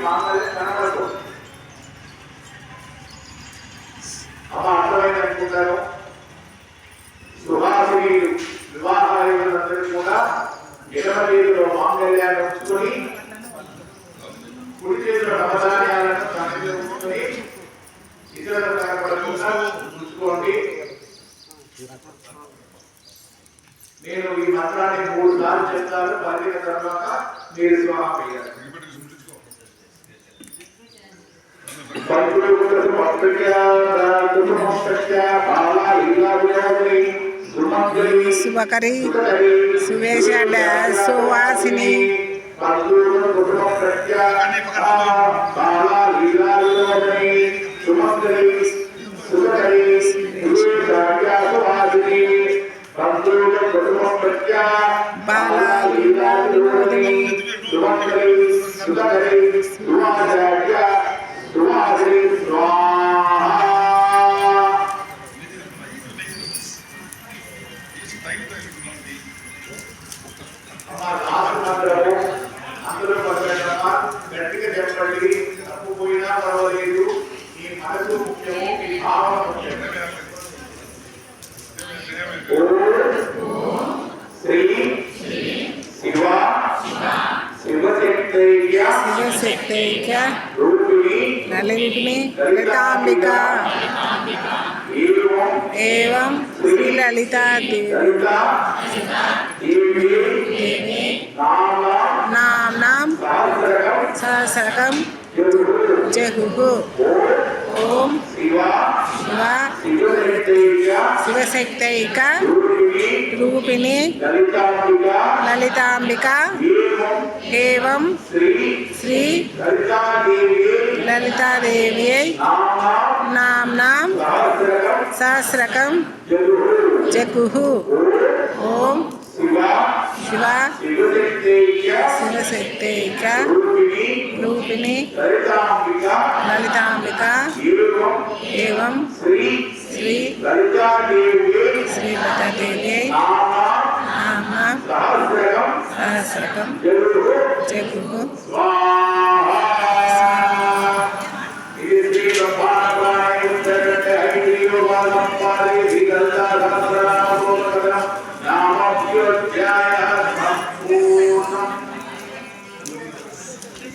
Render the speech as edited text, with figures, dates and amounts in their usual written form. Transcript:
మాంగళ్యం కనబడదు. అమ్మ అర్థమైంది అనుకుంటారు. సుహాసినీలు వివాహాలందరూ కూడా ఎడమ చేతిలో మాంగళ్యాన్ని ఉంచుకొని కుడి చేతిలో నవధాన్యాలను తనలో ఉంచుకొని ఇతరులకు కనబడకుండా ఉంచుకోండి. నేను ఈ మంత్రాన్ని 3 సార్లు చెప్తాను. పలికిన తర్వాత మీరు స్వాహ చేయాలి. శుభకరి సువేష సువాసిని అందరూ గట్టిగా చెప్పండి. తప్పు పోయినా పర్వాలేదు. ఈ మనసు ముఖ్యము, ఈ భావన ముఖ్యము. శ్రీ శివ శివశక్తైక నళిని లలితాంబిక ఏవం శ్రీ లలితా దేవి నామ్నాం సహస్రకం జహుః. ఓం శివ శివశక్తైక రూపిణి లలితాంబిక ఏవం శ్రీ లలితాదేవ్యై నామ్నాం సహస్రకం జహుః. ఓం శివ శివశక్తైక రూపిణి లలితాంబిక ఏవం శ్రీ లలితాదేవ్యై నామ్నాం సహస్రకం జహుః. నామోధ్యాయ